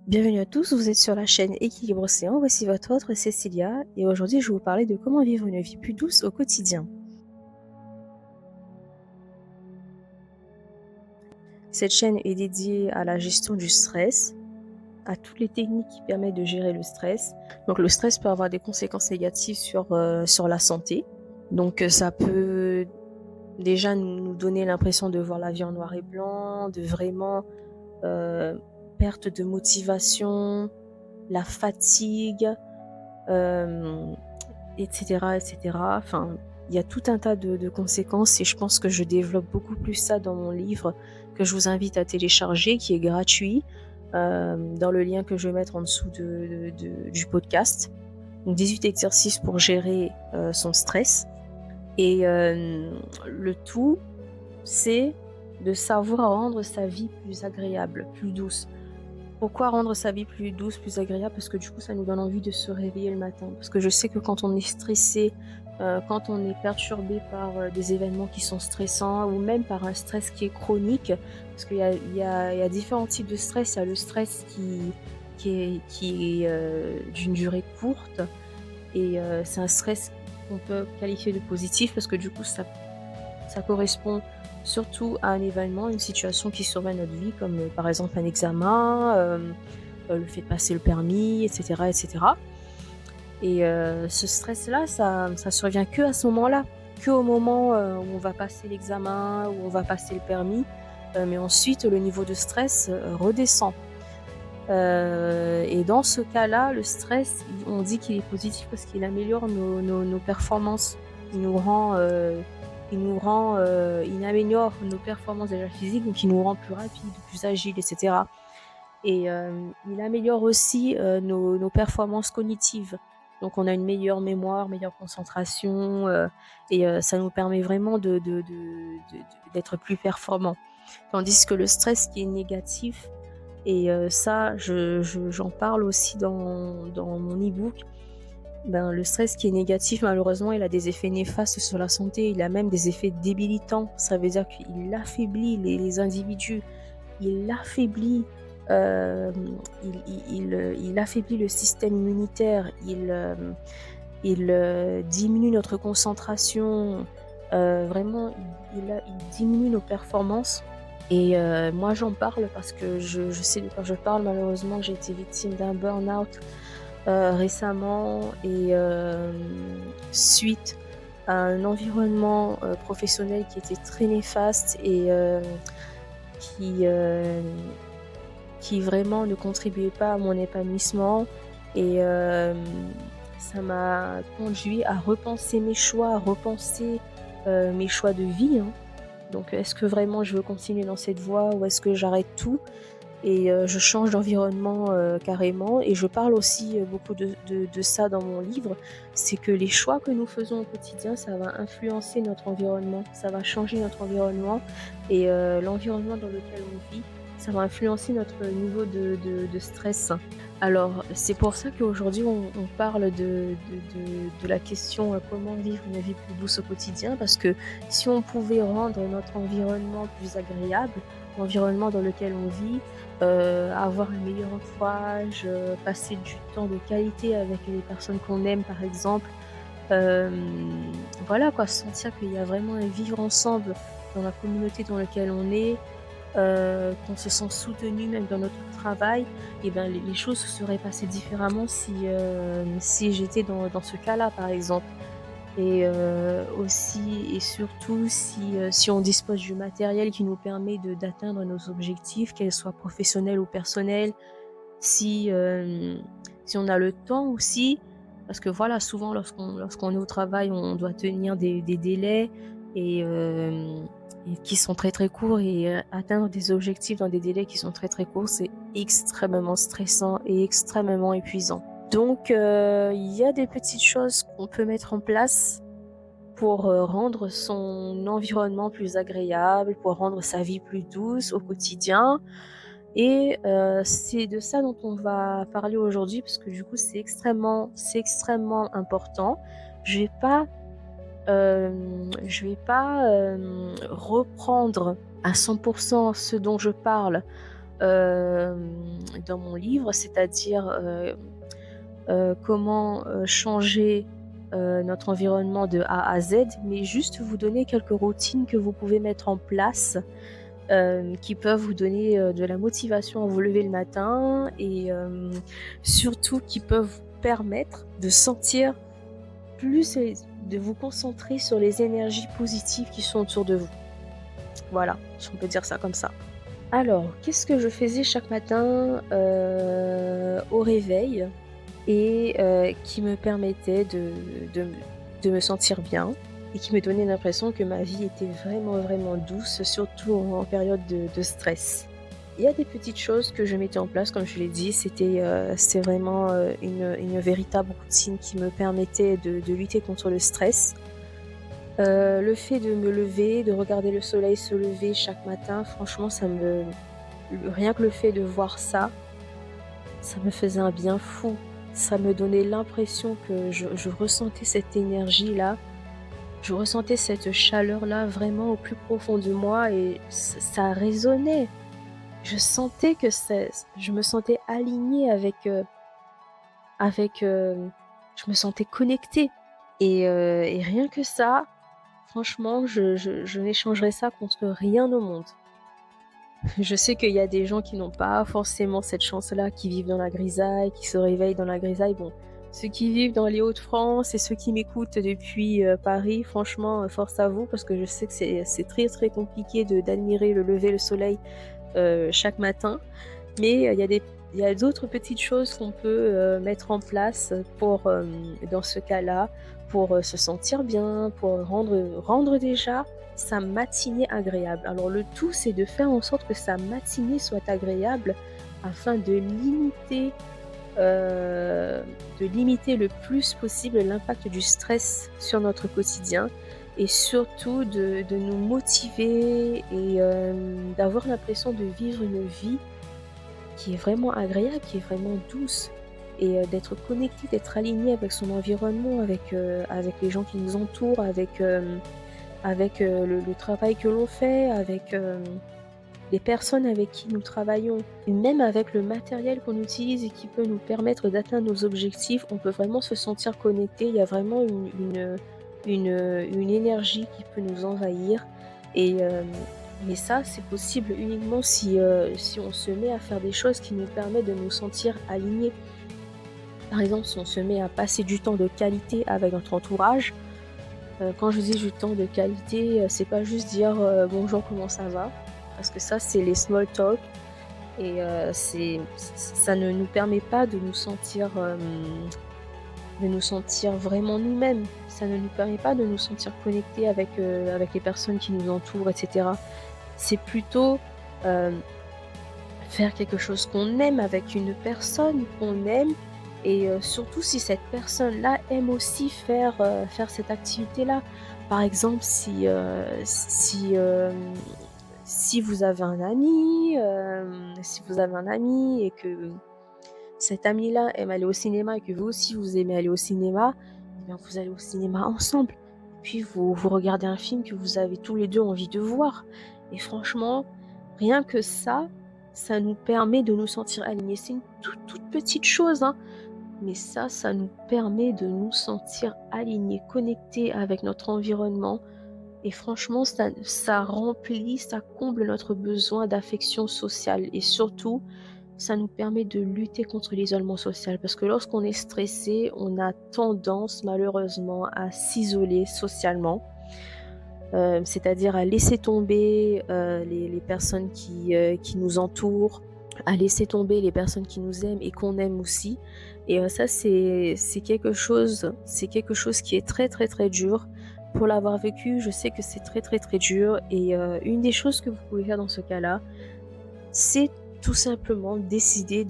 Bienvenue à tous, vous êtes sur la chaîne Équilibre Océan, voici votre hôte Cécilia et aujourd'hui je vais vous parler de comment vivre une vie plus douce au quotidien. Cette chaîne est dédiée à la gestion du stress, à toutes les techniques qui permettent de gérer le stress. Donc le stress peut avoir des conséquences négatives sur la santé. Donc ça peut déjà nous donner l'impression de voir la vie en noir et blanc, de vraiment perte de motivation, la fatigue, etc., etc. Enfin, il y a tout un tas de conséquences et je pense que je développe beaucoup plus ça dans mon livre que je vous invite à télécharger, qui est gratuit, dans le lien que je vais mettre en dessous du podcast. Donc 18 exercices pour gérer son stress. Et le tout, c'est de savoir rendre sa vie plus agréable, plus douce. Pourquoi rendre sa vie plus douce, plus agréable? Parce que du coup, ça nous donne envie de se réveiller le matin. Parce que je sais que quand on est stressé, quand on est perturbé par des événements qui sont stressants ou même par un stress qui est chronique, parce qu'il y a différents types de stress. Il y a le stress qui est d'une durée courte et c'est un stress qu'on peut qualifier de positif parce que du coup, ça correspond surtout à un événement, une situation qui survient à notre vie, comme par exemple un examen, le fait de passer le permis, etc. etc. Et ce stress-là, ça survient que à ce moment-là, que au moment où on va passer l'examen, où on va passer le permis. Mais ensuite, le niveau de stress redescend. Et dans ce cas-là, le stress, on dit qu'il est positif parce qu'il améliore nos performances. Il nous rend, il améliore nos performances déjà physiques, donc il nous rend plus rapides, plus agiles, etc. Et il améliore aussi nos performances cognitives. Donc on a une meilleure mémoire, meilleure concentration, et ça nous permet vraiment d'être plus performants. Tandis que le stress qui est négatif, et ça, j'en parle aussi dans mon e-book. Ben, le stress qui est négatif, malheureusement, il a des effets néfastes sur la santé. Il a même des effets débilitants. Ça veut dire qu'il affaiblit les individus. Il affaiblit, il affaiblit le système immunitaire. Il diminue notre concentration. Vraiment, il diminue nos performances. Et moi, j'en parle parce que je sais de quoi je parle. Malheureusement, j'ai été victime d'un burn-out récemment et suite à un environnement professionnel qui était très néfaste et qui, heu, qui vraiment ne contribuait pas à mon épanouissement. Et ça m'a conduit à repenser mes choix, à repenser mes choix de vie, hein. Donc est-ce que vraiment je veux continuer dans cette voie ou est-ce que j'arrête tout et je change d'environnement carrément? Et je parle aussi beaucoup de ça dans mon livre. C'est que les choix que nous faisons au quotidien, ça va influencer notre environnement, ça va changer notre environnement et l'environnement dans lequel on vit, ça va influencer notre niveau de stress. Alors c'est pour ça qu'aujourd'hui on parle de la question comment vivre une vie plus douce au quotidien, parce que si on pouvait rendre notre environnement plus agréable, l'environnement dans lequel on vit, avoir un meilleur entourage, passer du temps de qualité avec les personnes qu'on aime par exemple. Voilà quoi, sentir qu'il y a vraiment un vivre ensemble dans la communauté dans laquelle on est, qu'on se sent soutenu même dans notre travail, et ben les choses se seraient passées différemment si j'étais dans ce cas-là par exemple. Et aussi et surtout si on dispose du matériel qui nous permet d'atteindre nos objectifs, qu'elles soient professionnels ou personnels. Si, si on a le temps aussi, parce que voilà, souvent lorsqu'on est au travail, on doit tenir des délais et et qui sont très, très courts, et atteindre des objectifs dans des délais qui sont très, très courts, c'est extrêmement stressant et extrêmement épuisant. Donc il y a des petites choses qu'on peut mettre en place pour rendre son environnement plus agréable, pour rendre sa vie plus douce au quotidien. Et c'est de ça dont on va parler aujourd'hui parce que du coup c'est extrêmement important. Je vais pas, reprendre à 100 ce dont je parle dans mon livre, c'est-à-dire, comment, changer, notre environnement de A à Z, mais juste vous donner quelques routines que vous pouvez mettre en place, qui peuvent vous donner, de la motivation à vous lever le matin et surtout qui peuvent vous permettre de sentir plus de vous concentrer sur les énergies positives qui sont autour de vous. Voilà, si on peut dire ça comme ça. Alors, qu'est-ce que je faisais chaque matin, au réveil et qui me permettait de me de me sentir bien et qui me donnait l'impression que ma vie était vraiment, vraiment douce, surtout en période de stress. Il y a des petites choses que je mettais en place, comme je l'ai dit, c'est vraiment, une véritable routine qui me permettait de lutter contre le stress. Le fait de me lever, de regarder le soleil se lever chaque matin, franchement rien que le fait de voir ça, ça me faisait un bien fou. Ça me donnait l'impression que je ressentais cette énergie-là, je ressentais cette chaleur-là vraiment au plus profond de moi et ça résonnait. Je sentais que je me sentais alignée avec, je me sentais connectée et rien que ça, franchement, je n'échangerais ça contre rien au monde. Je sais qu'il y a des gens qui n'ont pas forcément cette chance-là, qui vivent dans la grisaille, qui se réveillent dans la grisaille. Bon, ceux qui vivent dans les Hauts-de-France et ceux qui m'écoutent depuis, Paris, franchement, force à vous parce que je sais que c'est très, très compliqué d'admirer le lever le soleil, chaque matin. Mais, il y a d'autres petites choses qu'on peut, mettre en place pour, dans ce cas-là, pour, se sentir bien, pour rendre déjà sa matinée agréable. Alors le tout, c'est de faire en sorte que sa matinée soit agréable afin de limiter le plus possible l'impact du stress sur notre quotidien et surtout de nous motiver et d'avoir l'impression de vivre une vie qui est vraiment agréable, qui est vraiment douce et d'être connecté, d'être aligné avec son environnement, avec les gens qui nous entourent, avec le travail que l'on fait, avec, les personnes avec qui nous travaillons et même avec le matériel qu'on utilise et qui peut nous permettre d'atteindre nos objectifs, on peut vraiment se sentir connecté. Il y a vraiment une énergie qui peut nous envahir et mais ça, c'est possible uniquement si on se met à faire des choses qui nous permettent de nous sentir alignés. Par exemple, si on se met à passer du temps de qualité avec notre entourage, quand je dis du temps de qualité, c'est pas juste dire, «Bonjour, comment ça va?» parce que ça, c'est les small talk et ça ne nous permet pas de nous sentir vraiment nous-mêmes. Ça ne nous permet pas de nous sentir connectés avec les personnes qui nous entourent et cetera. C'est plutôt, hem, faire quelque chose qu'on aime avec une personne qu'on aime et surtout si cette personne-là aime aussi faire cette activité-là. Par exemple, si vous avez un ami, si vous avez un ami et que cet ami-là aime aller au cinéma et que vous aussi vous aimez aller au cinéma, eh bien vous allez au cinéma ensemble. Puis vous regardez un film que vous avez tous les 2 envie de voir et franchement, rien que ça nous permet de nous sentir alignés. C'est une toute petite chose, hein, mais ça nous permet de nous sentir alignés, connectés avec notre environnement et franchement ça remplit, ça comble notre besoin d'affection sociale et surtout, ça nous permet de lutter contre l'isolement social parce que lorsqu'on est stressé, on a tendance malheureusement à s'isoler socialement, c'est-à-dire à laisser tomber, les personnes qui nous entourent, à laisser tomber les personnes qui nous aiment et qu'on aime aussi et ça c'est quelque chose qui est très, très, très dur. Pour l'avoir vécu, je sais que c'est très, très, très dur et une des choses que vous pouvez faire dans ce cas-là, c'est tout simplement décider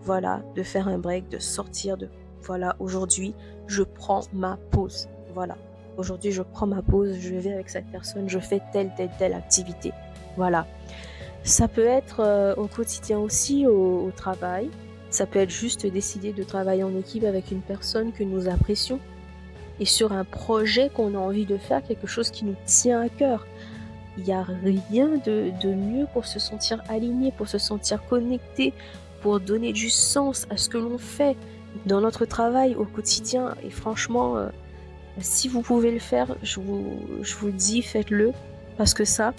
voilà, de faire un break, de sortir voilà, aujourd'hui, je prends ma pause. Voilà, aujourd'hui, je prends ma pause, je vais avec cette personne, je fais telle, telle, telle activité. Voilà. Ça peut être, au quotidien aussi, au travail. Ça peut être juste décider de travailler en équipe avec une personne que nous apprécions et sur un projet qu'on a envie de faire, quelque chose qui nous tient à cœur. il y a rien de mieux pour se sentir aligné, pour se sentir connecté, pour donner du sens à ce que l'on fait dans notre travail au quotidien et franchement, si vous pouvez le faire, je vous le dis, faites-le parce que ça,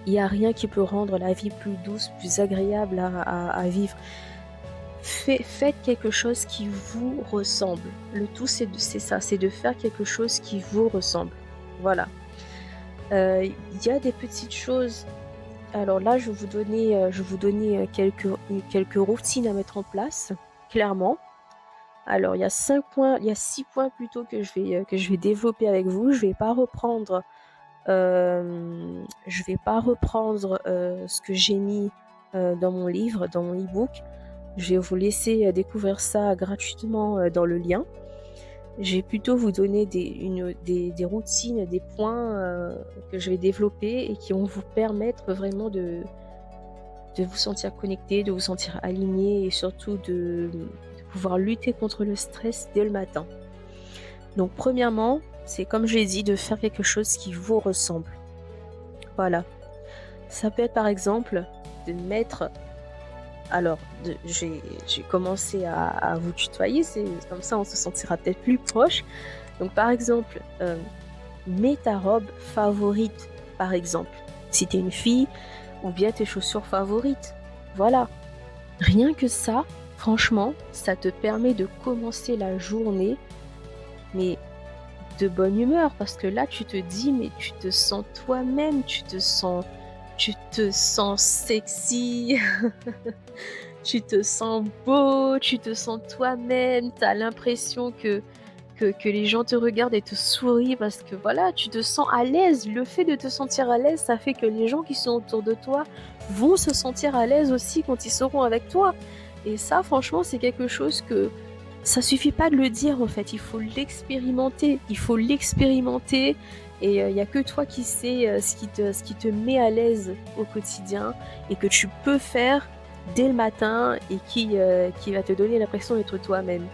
il y a rien qui peut rendre la vie plus douce, plus agréable à vivre. Faites quelque chose qui vous ressemble. Le tout, c'est ça, c'est de faire quelque chose qui vous ressemble. Voilà. Il y a des petites choses. Alors là, je vais vous donner quelques routines à mettre en place, clairement. Alors il y a 6 points plutôt que je vais développer avec vous. Je vais pas reprendre, ce que j'ai mis, dans mon livre, dans mon e-book. Je vais vous laisser, découvrir ça gratuitement, dans le lien. Je vais plutôt vous donner des routines, des points, que je vais développer et qui vont vous permettre vraiment de vous sentir connecté, de vous sentir aligné et surtout de pouvoir lutter contre le stress dès le matin. Donc premièrement, c'est comme je l'ai dit, de faire quelque chose qui vous ressemble. Voilà. Ça peut être par exemple de mettre alors j'ai commencé à vous tutoyer, c'est comme ça on se sentira peut-être plus proche. Donc par exemple, mets ta robe favorite, par exemple. Si tu es une fille ou bien tes chaussures favorites. Voilà. Rien que ça, franchement, ça te permet de commencer la journée, mais de bonne humeur parce que là, tu te dis, mais tu te sens toi-même, tu te sens sexy, tu te sens beau, tu te sens toi-même, tu as l'impression que les gens te regardent et te sourient parce que voilà, tu te sens à l'aise. Le fait de te sentir à l'aise, ça fait que les gens qui sont autour de toi vont se sentir à l'aise aussi quand ils seront avec toi. Et ça, franchement, c'est quelque chose que ça suffit pas de le dire en fait, il faut l'expérimenter. Il faut l'expérimenter et il y a que toi qui sais, ce qui te met à l'aise au quotidien et que tu peux faire dès le matin et qui va te donner l'impression d'être toi-même.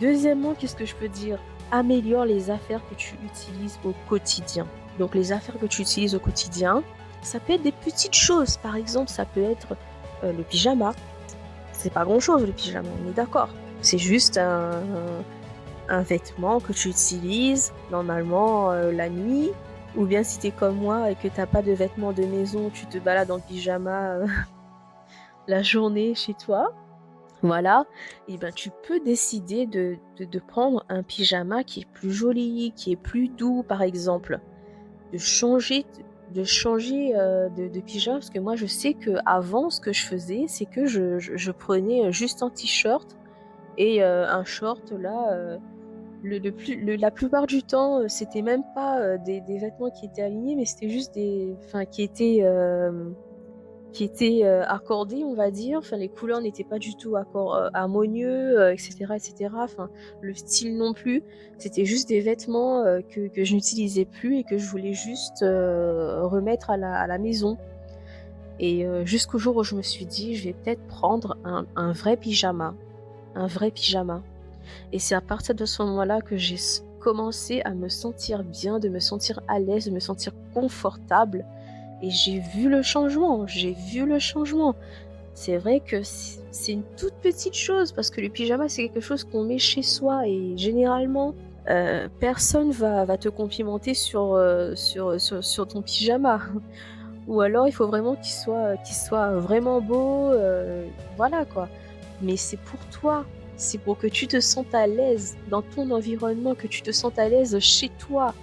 Deuxièmement, qu'est-ce que je peux dire? Améliore les affaires que tu utilises au quotidien. Donc les affaires que tu utilises au quotidien, ça peut être des petites choses. Par exemple, ça peut être, le pyjama. C'est pas grand-chose le pyjama, on est d'accord. C'est juste un vêtement que tu utilises normalement, la nuit ou bien si tu es comme moi et que tu as pas de vêtements de maison, tu te balades en pyjama, la journée chez toi. Voilà, et ben, tu peux décider de prendre un pyjama qui est plus joli, qui est plus doux, par exemple. De changer de pyjama parce que moi, je sais qu'avant, ce que je faisais, c'est que je prenais, juste un t-shirt et un short là, la plupart du temps, c'était même pas, des vêtements qui étaient alignés, mais c'était juste qui étaient accordés, on va dire. Enfin, les couleurs n'étaient pas du tout harmonieux, et cetera et cetera. Enfin, le style non plus. C'était juste des vêtements, que je n'utilisais plus et que je voulais juste, remettre à la maison et jusqu'au jour où je me suis dit: «Je vais peut-être prendre un vrai pyjama, un vrai pyjama» et c'est à partir de ce moment-là que j'ai commencé à me sentir bien, de me sentir à l'aise, de me sentir confortable et j'ai vu le changement, j'ai vu le changement. C'est vrai que c'est une toute petite chose parce que le pyjama, c'est quelque chose qu'on met chez soi et généralement, personne va te complimenter sur ton pyjama. Ou alors il faut vraiment qu'il soit vraiment beau, voilà quoi. Mais c'est pour toi, c'est pour que tu te sentes à l'aise dans ton environnement, que tu te sentes à l'aise chez toi,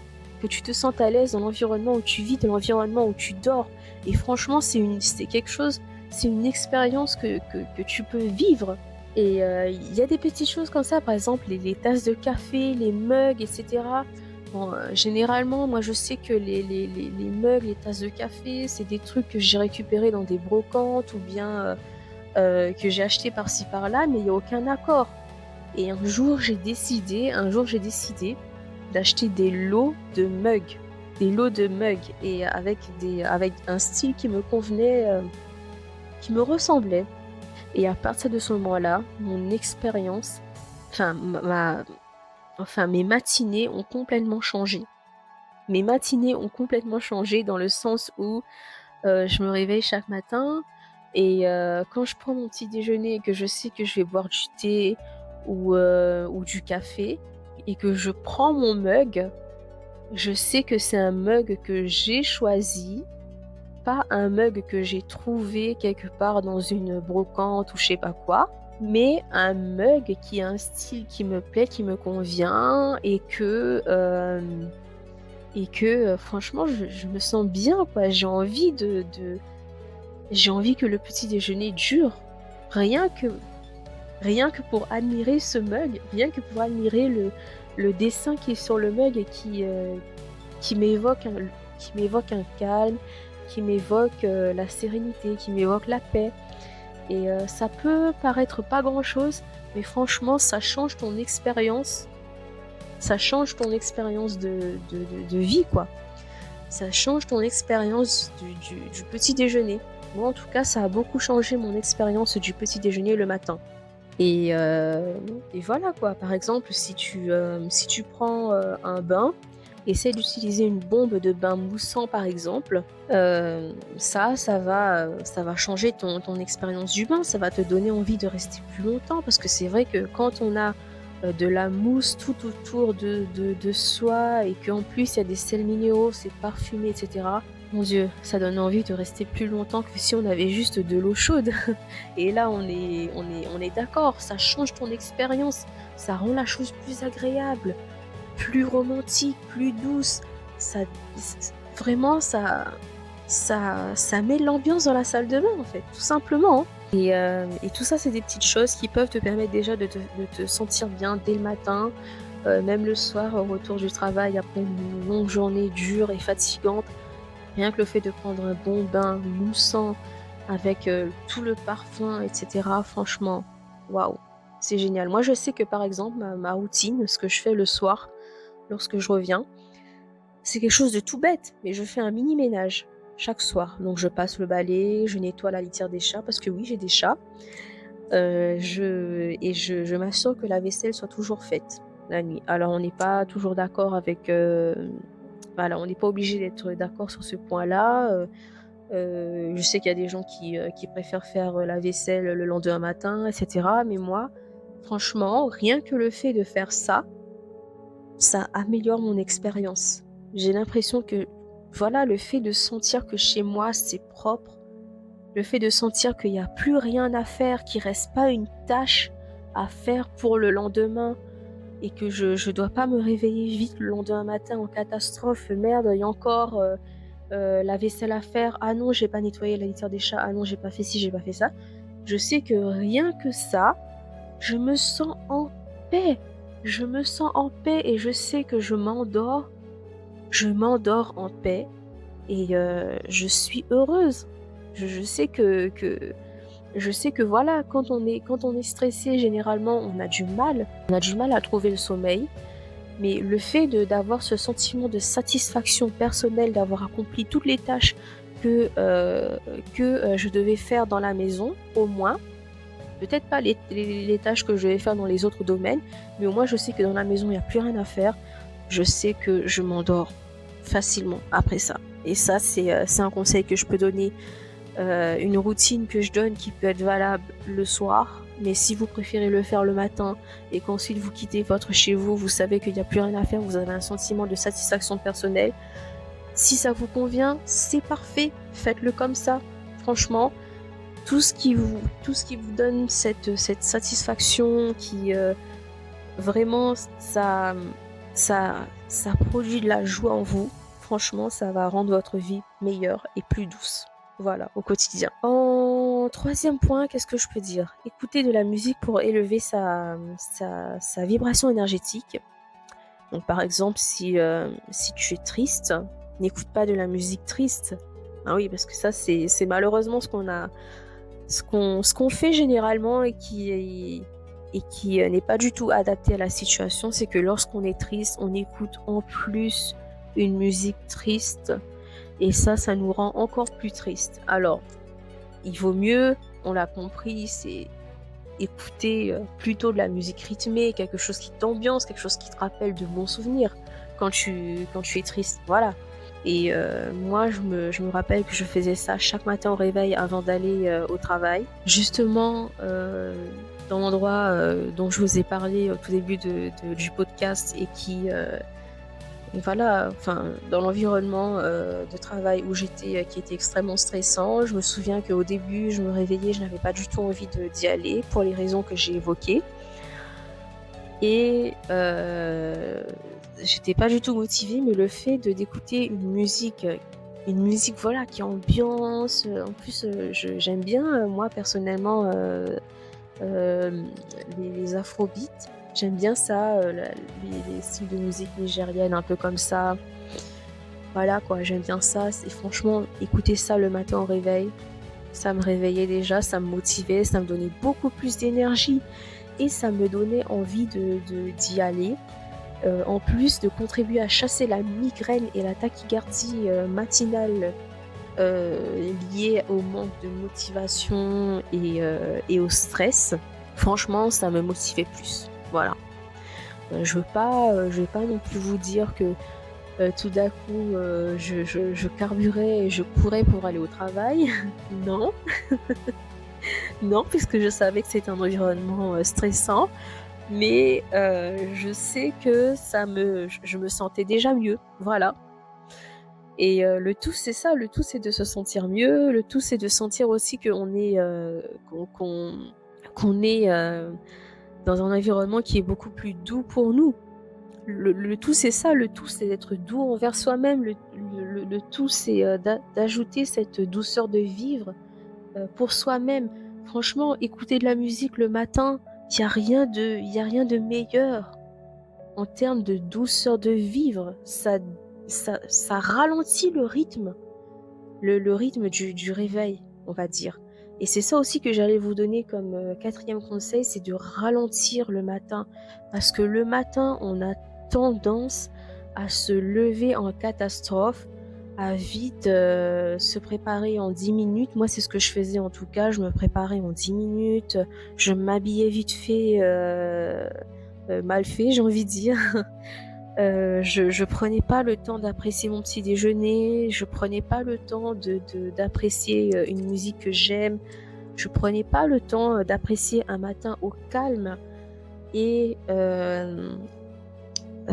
que tu te sentes à l'aise dans l'environnement où tu vis, dans l'environnement où tu dors et franchement c'est quelque chose, c'est une expérience que tu peux vivre et il y a des petites choses comme ça, par exemple les tasses de café, les mugs et cetera. Bon, généralement, moi je sais que les mugs, les tasses de café, c'est des trucs que j'ai récupérés dans des brocantes ou bien, que j'ai acheté par-ci par-là, mais il y a aucun accord. Et un jour j'ai décidé d'acheter des lots de mugs et avec un style qui me convenait, qui me ressemblait. Et à partir de ce moment-là, mon expérience, enfin mes matinées ont complètement changé. Mes matinées ont complètement changé dans le sens où, je me réveille chaque matin et quand je prends mon petit déjeuner et que je sais que je vais boire du thé ou du café et que je prends mon mug, je sais que c'est un mug que j'ai choisi, pas un mug que j'ai trouvé quelque part dans une brocante ou je sais pas quoi, mais un mug qui a un style qui me plaît, qui me convient et que franchement je me sens bien quoi. J'ai envie que le petit déjeuner dure. Rien que rien que pour admirer ce mug, rien que pour admirer le dessin qui est sur le mug et qui m'évoque un calme, qui m'évoque, la sérénité, qui m'évoque la paix et ça peut paraître pas grand-chose, mais franchement ça change ton expérience de vie, quoi. Ça change ton expérience du petit déjeuner. Moi, en tout cas, ça a beaucoup changé mon expérience du petit déjeuner le matin et voilà, quoi. Par exemple, si tu prends, un bain, essaie d'utiliser une bombe de bain moussant, par exemple. Ça va changer ton expérience du bain. Ça va te donner envie de rester plus longtemps parce que c'est vrai que quand on a, de la mousse tout autour de soi et qu'en plus il y a des sels minéraux, c'est parfumé et cetera. Mon Dieu, ça donne envie de rester plus longtemps que si on avait juste de l'eau chaude et là on est d'accord, ça change ton expérience, ça rend la chose plus agréable, plus romantique, plus douce. Ça vraiment ça met de l'ambiance dans la salle de bain en fait, tout simplement, hein. Et tout ça, c'est des petites choses qui peuvent te permettre déjà de te sentir bien dès le matin, même le soir au retour du travail après une longue journée dure et fatigante. Rien que le fait de prendre un bon bain moussant avec, tout le parfum et cetera, franchement, waouh, c'est génial. Moi, je sais que par exemple, ma routine, ce que je fais le soir lorsque je reviens, c'est quelque chose de tout bête, mais je fais un mini ménage chaque soir. Donc je passe le balai, je nettoie la litière des chats parce que oui, j'ai des chats. Je m'assure que la vaisselle soit toujours faite la nuit. Alors on n'est pas toujours d'accord avec, voilà, on n'est pas obligé d'être d'accord sur ce point-là. Je sais qu'il y a des gens qui préfèrent faire, la vaisselle le lendemain matin et cetera. Mais moi, franchement, rien que le fait de faire ça, ça améliore mon expérience. J'ai l'impression que, voilà, le fait de sentir que chez moi c'est propre, le fait de sentir qu'il y a plus rien à faire, qu'il reste pas une tâche à faire pour le lendemain et que je dois pas me réveiller vite le lendemain matin en catastrophe. Merde, il y a encore, la vaisselle à faire. Ah non, j'ai pas nettoyé la litière des chats. Ah non, j'ai pas fait ci, j'ai pas fait ça. Je sais que rien que ça, je me sens en paix. Je me sens en paix et je sais que je m'endors en paix et je suis heureuse. Je sais que voilà, quand on est stressé, généralement, on a du mal à trouver le sommeil. Mais le fait d'avoir ce sentiment de satisfaction personnelle, d'avoir accompli toutes les tâches que je devais faire dans la maison, au moins, peut-être pas les tâches que je vais faire dans les autres domaines, mais au moins je sais que dans la maison, il y a plus rien à faire. Je sais que je m'endors facilement après ça et ça, c'est un conseil que je peux donner, une routine que je donne qui peut être valable le soir, mais si vous préférez le faire le matin et qu'ensuite vous quittez votre chez vous, vous savez qu'il n'y a plus rien à faire, vous avez un sentiment de satisfaction personnelle. Si ça vous convient, c'est parfait, faites-le comme ça. Franchement, tout ce qui vous donne cette satisfaction qui vraiment ça produit de la joie en vous. Franchement, ça va rendre votre vie meilleure et plus douce. Voilà, au quotidien. En troisième point, qu'est-ce que je peux dire? Écouter de la musique pour élever sa vibration énergétique. Donc par exemple, si tu es triste, n'écoute pas de la musique triste. Ah oui, parce que ça, c'est malheureusement ce qu'on fait généralement et qui n'est pas du tout adapté à la situation, c'est que lorsqu'on est triste, on écoute en plus une musique triste et ça nous rend encore plus triste. Alors, il vaut mieux, on l'a compris, c'est écouter plutôt de la musique rythmée, quelque chose qui t'ambiance, quelque chose qui te rappelle de bons souvenirs, quand tu es triste, voilà. Et moi je me rappelle que je faisais ça chaque matin au réveil avant d'aller, au travail. Justement, dans l'endroit, dont je vous ai parlé au tout début du podcast et qui, voilà, enfin, dans l'environnement, de travail où j'étais, qui était extrêmement stressant. Je me souviens qu'au début, je me réveillais, je n'avais pas du tout envie d'y aller pour les raisons que j'ai évoquées et j'étais pas du tout motivée, mais le fait d'écouter une musique, voilà, qui ambiance, en plus, j'aime bien, moi personnellement, hem, les afrobeats. J'aime bien ça, les styles de musique nigérienne un peu comme ça. Voilà quoi, j'aime bien ça. C'est franchement, écouter ça le matin au réveil, ça me réveillait déjà, ça me motivait, ça me donnait beaucoup plus d'énergie et ça me donnait envie d'y aller. En plus de contribuer à chasser la migraine et la tachycardie, matinale, liée au manque de motivation et au stress. Franchement, ça me motivait plus. Voilà. Je vais pas non plus vous dire que, tout d'un coup, je carburais et je courais pour aller au travail. Non, non, puisque je savais que c'était un environnement, stressant, mais je sais que je me sentais déjà mieux, voilà. Et le tout c'est ça, le tout c'est de se sentir mieux, le tout c'est de sentir aussi qu'on est, qu'on est, dans un environnement qui est beaucoup plus doux pour nous. Le tout c'est ça, le tout c'est d'être doux envers soi-même, le tout c'est, d'ajouter cette douceur de vivre, pour soi-même. Franchement, écouter de la musique le matin, il y a rien de meilleur en termes de douceur de vivre. Ça ralentit le rythme, le rythme du réveil, on va dire. Et c'est ça aussi que j'allais vous donner comme, 4e conseil, c'est de ralentir le matin. Parce que le matin, on a tendance à se lever en catastrophe, à vite, se préparer en 10 minutes. Moi, c'est ce que je faisais en tout cas, je me préparais en 10 minutes, je m'habillais vite fait, mal fait, j'ai envie de dire. Je prenais pas le temps d'apprécier mon petit déjeuner, je prenais pas le temps d'apprécier, une musique que j'aime, je prenais pas le temps, d'apprécier un matin au calme et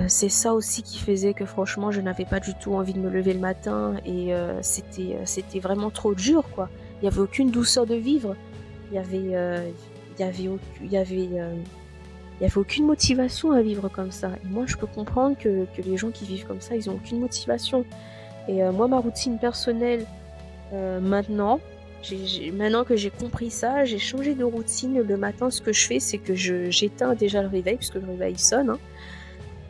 c'est ça aussi qui faisait que franchement je n'avais pas du tout envie de me lever le matin et c'était vraiment trop dur, quoi. Il y avait aucune douceur de vivre, il y avait, il y avait aucu il y avait aucune motivation à vivre comme ça et moi je peux comprendre que les gens qui vivent comme ça, ils ont aucune motivation et moi ma routine personnelle, maintenant, maintenant que j'ai compris ça, j'ai changé de routine. Le matin, ce que je fais, c'est que j'éteins déjà le réveil puisque le réveil sonne, hein.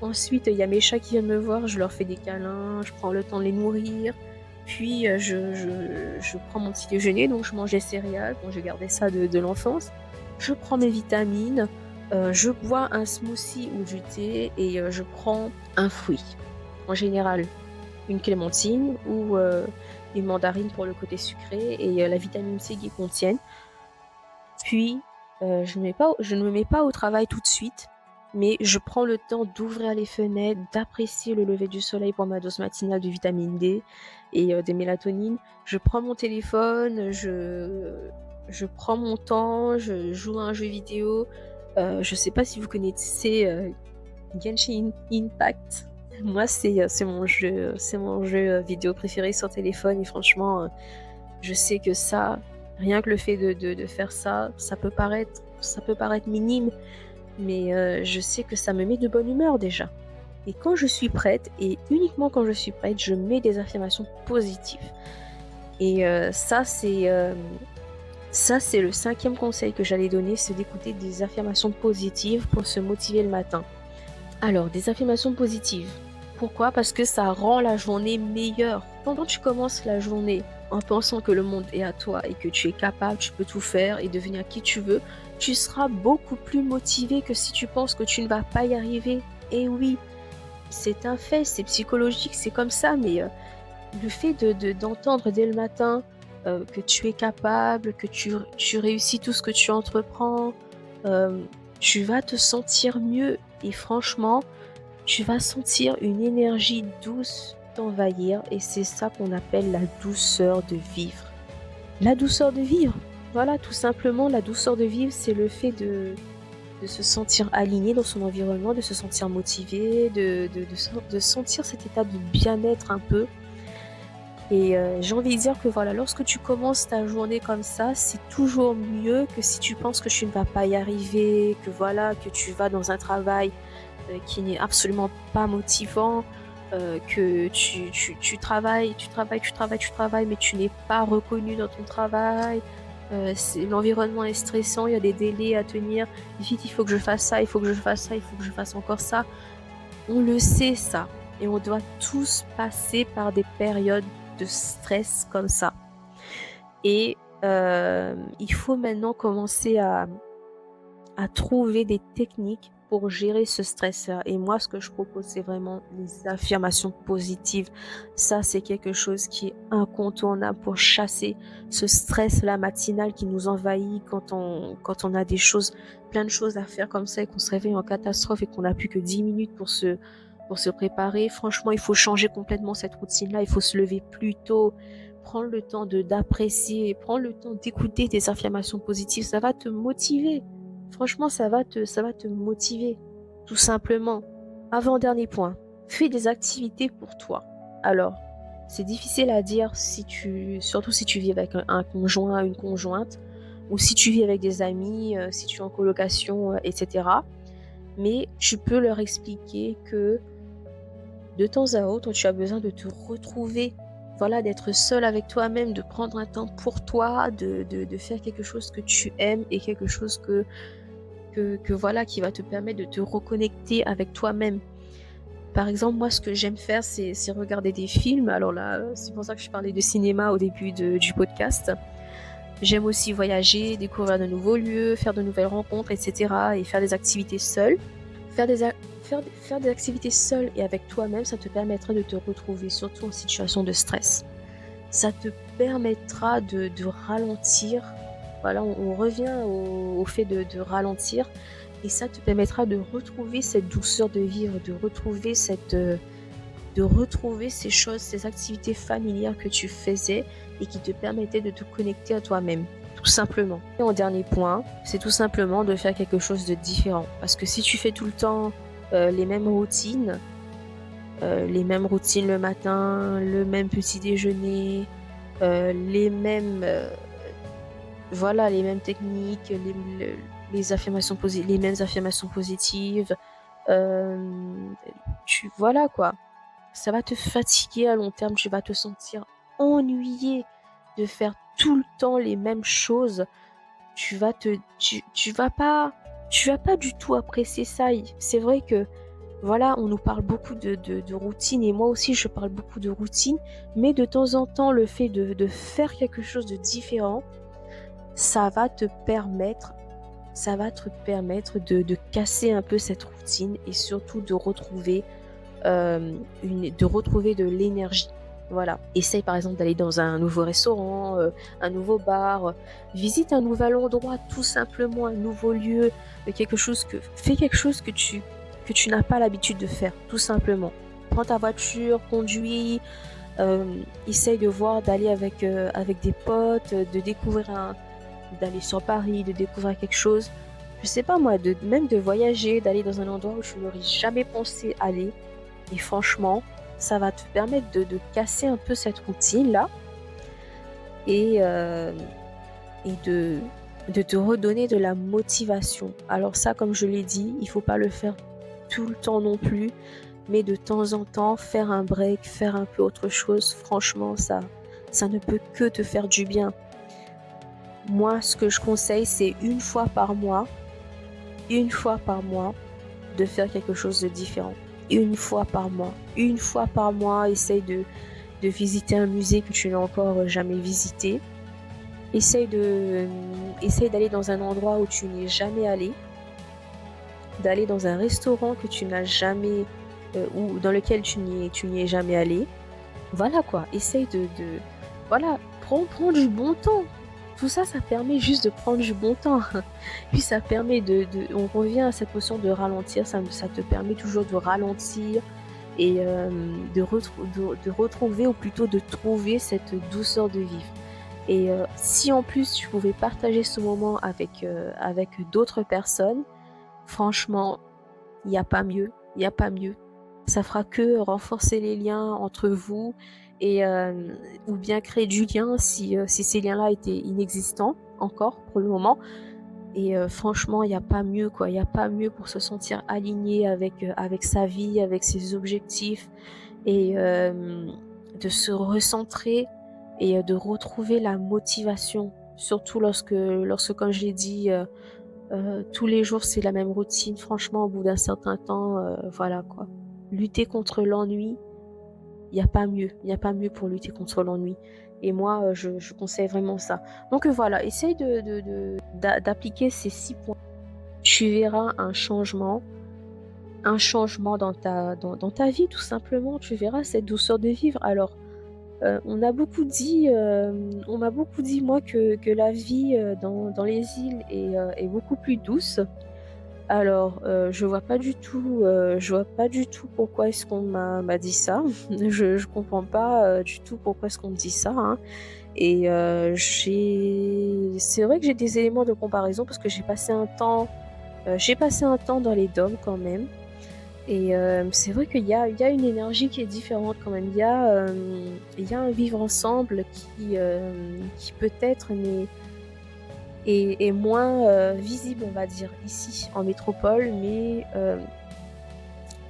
Ensuite, il y a mes chats qui viennent me voir, je leur fais des câlins, je prends le temps de les nourrir, puis, je prends mon petit déjeuner, donc je mange des céréales, bon j'ai gardé ça de l'enfance. Je prends mes vitamines, je bois un smoothie ou du thé et je prends un fruit. En général, une clémentine ou, une mandarine pour le côté sucré et la vitamine C qu'ils contiennent. Puis, je ne me mets pas au travail tout de suite, mais je prends le temps d'ouvrir les fenêtres, d'apprécier le lever du soleil pour ma dose matinale de vitamine D et de mélatonine. Je prends mon téléphone, je prends mon temps, je joue à un jeu vidéo. Je sais pas si vous connaissez, Genshin Impact. Moi, c'est mon jeu, vidéo préféré sur téléphone et franchement, je sais que ça, rien que le fait de faire ça, ça peut paraître minime, mais je sais que ça me met de bonne humeur déjà. Et quand je suis prête et uniquement quand je suis prête, je mets des affirmations positives. Et ça c'est le 5e conseil que j'allais donner, c'est d'écouter des affirmations positives pour se motiver le matin. Alors, des affirmations positives. Pourquoi? Parce que ça rend la journée meilleure. Quand tu commences la journée en pensant que le monde est à toi et que tu es capable, tu peux tout faire et devenir qui tu veux, tu seras beaucoup plus motivé que si tu penses que tu ne vas pas y arriver. Et oui, c'est un fait, c'est psychologique, c'est comme ça, mais le fait d'entendre dès le matin que tu es capable, que tu réussis tout ce que tu entreprends, tu vas te sentir mieux et franchement, tu vas sentir une énergie douce t'envahir et c'est ça qu'on appelle la douceur de vivre. La douceur de vivre, voilà, tout simplement, la douceur de vivre, c'est le fait de se sentir aligné dans son environnement, de se sentir motivé, de sentir cet état de bien-être un peu. Et j'ai envie de dire que voilà, lorsque tu commences ta journée comme ça, c'est toujours mieux que si tu penses que tu ne vas pas y arriver, que voilà, que tu vas dans un travail, qui n'est absolument pas motivant, que tu travailles, mais tu n'es pas reconnu dans ton travail. L'environnement est stressant, il y a des délais à tenir. Vite, il faut que je fasse ça, il faut que je fasse ça, il faut que je fasse encore ça. On le sait ça et on doit tous passer par des périodes de stress comme ça et il faut maintenant commencer à trouver des techniques pour gérer ce stress-là et moi, ce que je propose, c'est vraiment les affirmations positives. Ça, c'est quelque chose qui est incontournable pour chasser ce stress-là matinal qui nous envahit quand on a des choses plein de choses à faire comme ça et qu'on se réveille en catastrophe et qu'on n'a plus que 10 minutes pour se préparer. Franchement, il faut changer complètement cette routine-là. Il faut se lever plus tôt, prendre le temps d'apprécier, prendre le temps d'écouter tes affirmations positives. Ça va te motiver. Franchement, ça va te motiver, tout simplement. Avant-dernier point, fais des activités pour toi. Alors, c'est difficile à dire surtout si tu vis avec un conjoint, une conjointe, ou si tu vis avec des amis, si tu es en colocation, etc. Mais tu peux leur expliquer que de temps à autre, tu as besoin de te retrouver, voilà, d'être seul avec toi-même, de prendre un temps pour toi, de faire quelque chose que tu aimes et quelque chose que voilà, qui va te permettre de te reconnecter avec toi-même. Par exemple, moi, ce que j'aime faire, c'est regarder des films. Alors là, c'est pour ça que je parlais de cinéma au début du podcast. J'aime aussi voyager, découvrir de nouveaux lieux, faire de nouvelles rencontres, etc. et faire des activités seule. Faire des activités seule et avec toi-même, ça te permettra de te retrouver, surtout en situation de stress. Ça te permettra de ralentir. Voilà, on revient au fait de ralentir et ça te permettra de retrouver cette douceur de vivre, de retrouver ces choses, ces activités familières que tu faisais et qui te permettaient de te connecter à toi-même, tout simplement. Et en dernier point, c'est tout simplement de faire quelque chose de différent. Parce que si tu fais tout le temps les mêmes routines le matin, le même petit déjeuner, les mêmes voilà, les mêmes techniques, les mêmes affirmations positives, voilà quoi. Ça va te fatiguer à long terme, tu vas te sentir ennuyé de faire tout le temps les mêmes choses. Tu vas pas du tout apprécier ça. C'est vrai que voilà, on nous parle beaucoup de routine et moi aussi je parle beaucoup de routine, mais de temps en temps le fait de faire quelque chose de différent, ça va te permettre de casser un peu cette routine et surtout de retrouver de l'énergie. Voilà. Essaye par exemple d'aller dans un nouveau restaurant, un nouveau bar, visite un nouvel endroit, tout simplement un nouveau lieu, fais quelque chose que tu n'as pas l'habitude de faire, tout simplement. Prends ta voiture, conduis, essaye de voir d'aller avec des potes, d'aller sur Paris, de découvrir quelque chose. Je sais pas moi, même de voyager, d'aller dans un endroit où tu n'aurais jamais pensé aller. Et franchement, ça va te permettre de casser un peu cette routine-là et de te redonner de la motivation. Alors ça, comme je l'ai dit, il faut pas le faire tout le temps non plus, mais de temps en temps, faire un break, faire un peu autre chose, franchement, ça ne peut que te faire du bien. Moi, ce que je conseille, c'est une fois par mois, de faire quelque chose de différent. Une fois par mois, essaye de visiter un musée que tu n'as encore jamais visité. Essaye d'aller dans un endroit où tu n'es jamais allé. D'aller dans un restaurant que tu n'as jamais, ou dans lequel tu n'y es jamais allé. Voilà quoi, essaye voilà, prends du bon temps. tout ça, ça permet juste de prendre du bon temps. Puis ça permet on revient à cette notion de ralentir, ça te permet toujours de ralentir et de retrouver ou plutôt de trouver cette douceur de vivre. Et si en plus tu pouvais partager ce moment avec d'autres personnes, franchement, il y a pas mieux, il y a pas mieux. Ça fera que renforcer les liens entre vous et ou bien créer du lien si ces liens-là étaient inexistants encore pour le moment. Et franchement, il y a pas mieux quoi, il y a pas mieux pour se sentir aligné avec sa vie, avec ses objectifs et de se recentrer et de retrouver la motivation. Surtout lorsque comme je l'ai dit, tous les jours c'est la même routine. Franchement, au bout d'un certain temps, voilà quoi. Lutter contre l'ennui, il y a pas mieux. Il y a pas mieux pour lutter contre l'ennui et moi, je conseille vraiment ça. Donc voilà, essaye d'appliquer ces 6 points. Tu verras un changement dans ta vie tout simplement. Tu verras cette douceur de vivre. Alors, on m'a beaucoup dit moi que la vie, dans les îles est beaucoup plus douce. Alors, je vois pas du tout pourquoi est-ce qu'on m'a dit ça. Je comprends pas, du tout pourquoi est-ce qu'on me dit ça, hein et c'est vrai que j'ai des éléments de comparaison parce que j'ai passé un temps dans les DOM quand même et c'est vrai qu'il y a une énergie qui est différente quand même. Il y a un vivre ensemble qui peut-être est moins, visible, on va dire, ici en métropole, mais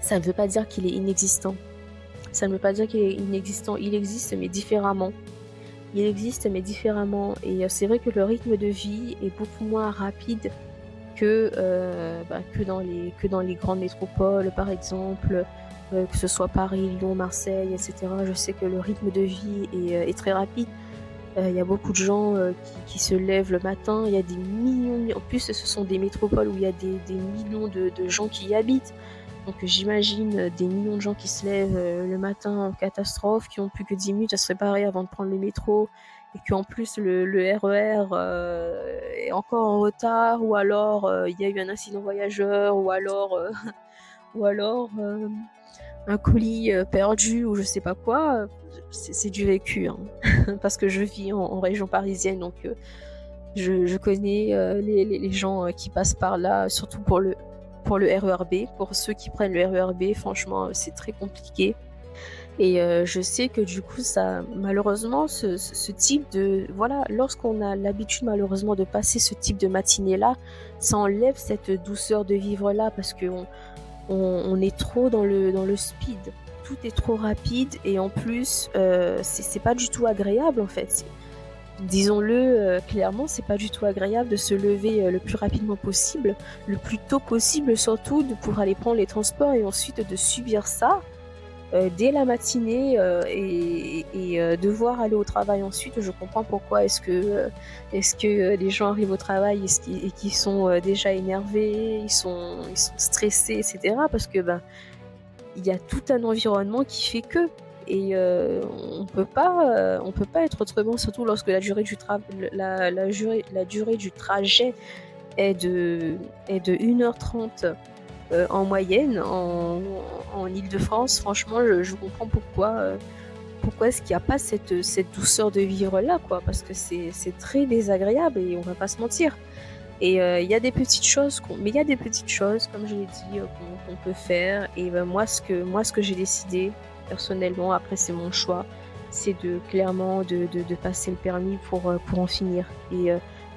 ça ne veut pas dire qu'il est inexistant. Ça ne veut pas dire qu'il est inexistant, il existe mais différemment. Il existe mais différemment et c'est vrai que le rythme de vie est beaucoup moins rapide que dans les grandes métropoles par exemple, que ce soit Paris, Lyon, Marseille et cetera. Je sais que le rythme de vie est très rapide. Il y a beaucoup de gens, qui se lèvent le matin, il y a des millions en plus ce sont des métropoles où il y a des millions de gens qui y habitent. Donc j'imagine, des millions de gens qui se lèvent, le matin en catastrophe, qui ont plus que 10 minutes à se préparer avant de prendre le métro et qu'en plus le RER, est encore en retard ou alors, il y a eu un accident voyageur ou alors, un colis, perdu ou je sais pas quoi, c'est du vécu, hein. Parce que je vis en région parisienne donc je connais, les gens, qui passent par là, surtout pour le RER B. Pour ceux qui prennent le RER B, franchement, c'est très compliqué et je sais que du coup ça malheureusement ce type de voilà, lorsqu'on a l'habitude malheureusement de passer ce type de matinée-là, ça enlève cette douceur de vivre-là parce qu'on est trop dans le speed. Tout est trop rapide et en plus, c'est pas du tout agréable en fait. Disons-le, clairement, c'est pas du tout agréable de se lever, le plus rapidement possible, le plus tôt possible surtout, pour aller prendre les transports et ensuite de subir ça, dès la matinée, et devoir aller au travail ensuite. Je comprends pourquoi est-ce que, les gens arrivent au travail et qu'ils sont, déjà énervés, ils sont stressés et cetera parce que, ben, il y a tout un environnement qui fait que et on peut pas être autrement, surtout lorsque la durée du trajet est de 1h30, en moyenne en Île-de-France. Franchement, je comprends pourquoi est-ce qu'il y a pas cette douceur de vivre là, quoi, parce que c'est très désagréable et on va pas se mentir. Et il y a des petites choses mais il y a des petites choses, comme je l'ai dit, qu'on peut faire et moi ce que j'ai décidé personnellement, après c'est mon choix, c'est de clairement de passer le permis pour en finir et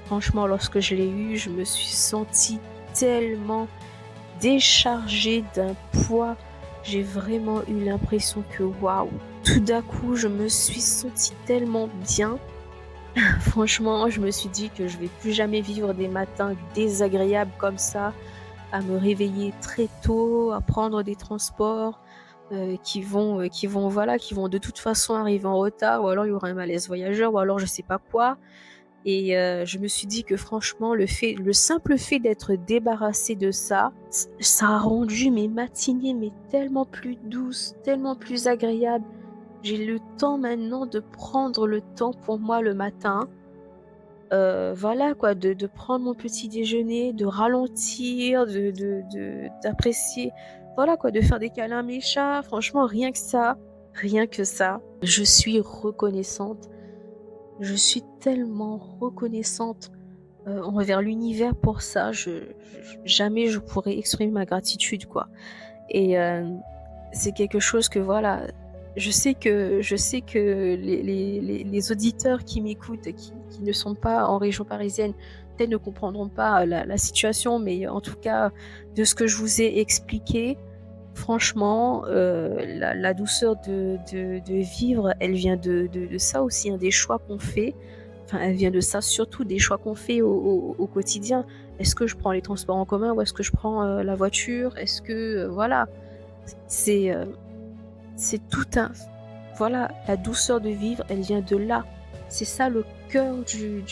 franchement lorsque je l'ai eu, je me suis sentie tellement déchargée d'un poids. J'ai vraiment eu l'impression que waouh, tout d'un coup, je me suis sentie tellement bien. Franchement, je me suis dit que je vais plus jamais vivre des matins désagréables comme ça, à me réveiller très tôt, à prendre des transports, qui vont de toute façon arriver en retard ou alors il y aura un malaise voyageur ou alors je sais pas quoi et je me suis dit que franchement le simple fait d'être débarrassée de ça, ça a rendu mes matinées mais tellement plus douces, tellement plus agréables. J'ai le temps maintenant de prendre le temps pour moi le matin voilà quoi, de prendre mon petit déjeuner, de ralentir, d'apprécier, voilà quoi, de faire des câlins à mes chats. Franchement, rien que ça, je suis reconnaissante. Je suis tellement reconnaissante, envers l'univers pour ça. Jamais je pourrais exprimer ma gratitude, quoi. Et c'est quelque chose que voilà, je sais que les auditeurs qui m'écoutent, qui ne sont pas en région parisienne, peut-être ne comprendront pas la situation, mais en tout cas, de ce que je vous ai expliqué, franchement, la douceur de vivre, elle vient de ça aussi, hein, des choix qu'on fait. Enfin, elle vient de ça, surtout des choix qu'on fait au quotidien. Est-ce que je prends les transports en commun ou est-ce que je prends, la voiture? Est-ce que, voilà, c'est, c'est tout un voilà, la douceur de vivre, elle vient de là. C'est ça le cœur du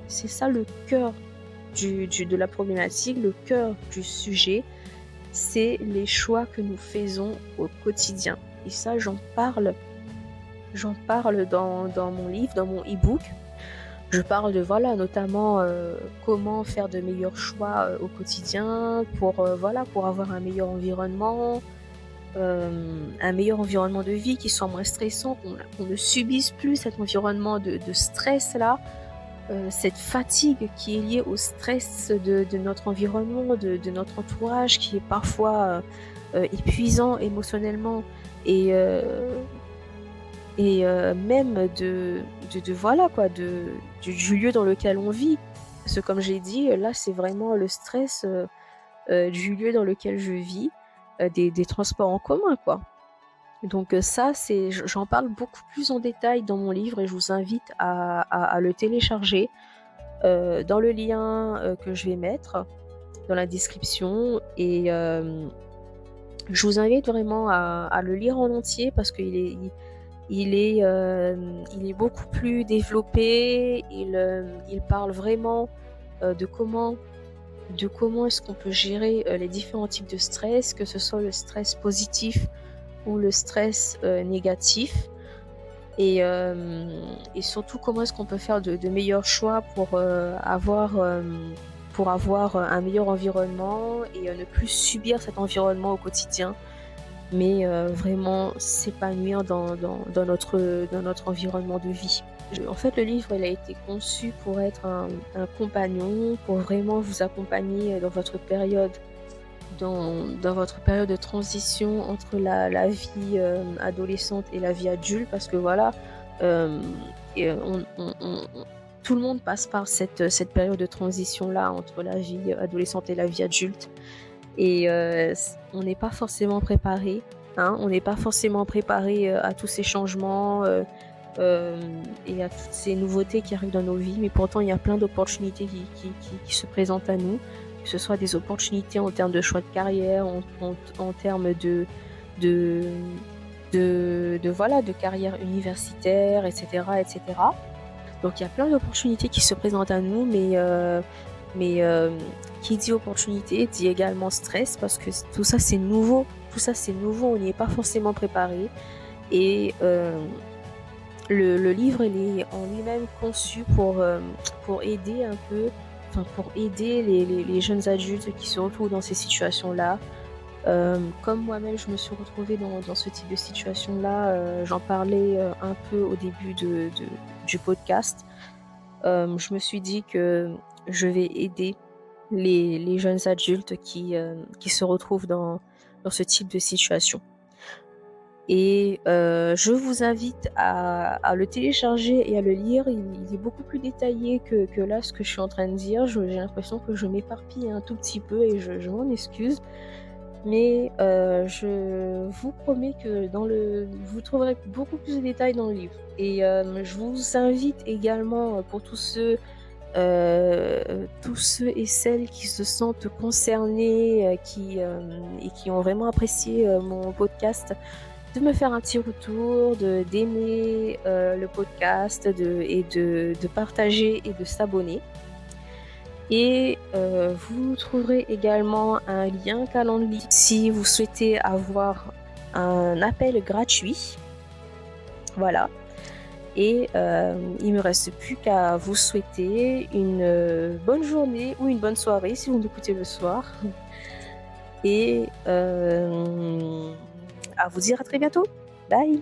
c'est ça le cœur du de la problématique, le cœur du sujet, c'est les choix que nous faisons au quotidien. Et ça, j'en parle dans mon livre, dans mon e-book. Je parle de voilà, notamment, comment faire de meilleurs choix, au quotidien pour, voilà, pour avoir un meilleur environnement de vie qui soit moins stressant, qu'on ne subisse plus cet environnement de stress-là, cette fatigue qui est liée au stress de notre environnement, de notre entourage qui est parfois, épuisant émotionnellement et même de voilà quoi, du lieu dans lequel on vit. Parce que comme j'ai dit, là, c'est vraiment le stress, du lieu dans lequel je vis, des transports en commun, quoi. Donc ça, j'en parle beaucoup plus en détail dans mon livre et je vous invite à le télécharger, dans le lien, que je vais mettre dans la description et je vous invite vraiment à le lire en entier parce qu'il est beaucoup plus développé. Il parle vraiment, de comment est-ce qu'on peut gérer, les différents types de stress, que ce soit le stress positif ou le stress, négatif et surtout comment est-ce qu'on peut faire de meilleurs choix pour avoir un meilleur environnement et ne plus subir cet environnement au quotidien, mais vraiment s'épanouir dans notre environnement de vie. En fait, le livre, il a été conçu pour être un compagnon, pour vraiment vous accompagner dans votre période de transition entre la vie, adolescente et la vie adulte parce que voilà, hem et tout le monde passe par cette période de transition-là entre la vie adolescente et la vie adulte et on n'est pas forcément préparé, hein. On n'est pas forcément préparé, à tous ces changements, et à toutes ces nouveautés qui arrivent dans nos vies, mais pourtant il y a plein d'opportunités qui se présentent à nous, que ce soit des opportunités en termes de choix de carrière, en termes de voilà, de carrière universitaire et cetera et cetera. Donc il y a plein d'opportunités qui se présentent à nous, mais qui dit opportunité dit également stress parce que tout ça c'est nouveau. Tout ça c'est nouveau, on n'y est pas forcément préparé et le livre, il est en lui-même conçu pour aider un peu, enfin pour aider les jeunes adultes qui se retrouvent dans ces situations-là. Comme moi-même je me suis retrouvée dans ce type de situation-là, j'en parlais, un peu au début du podcast. Je me suis dit que je vais aider les jeunes adultes qui se retrouvent dans ce type de situation. Et je vous invite à le télécharger et à le lire. Il est beaucoup plus détaillé que là, ce que je suis en train de dire. J'ai l'impression que je m'éparpille un tout petit peu et je m'en excuse. Mais je vous promets que vous trouverez beaucoup plus de détails dans le livre. Et je vous invite également, pour tous ceux et celles qui se sentent concernés, et qui ont vraiment apprécié, mon podcast, de me faire un petit retour, d'aimer, le podcast, de partager et de s'abonner. Et vous trouverez également un lien Calendly si vous souhaitez avoir un appel gratuit. Voilà. et il me reste plus qu'à vous souhaiter une, bonne journée ou une bonne soirée si vous m'écoutez le soir et à vous dire à très bientôt. Bye.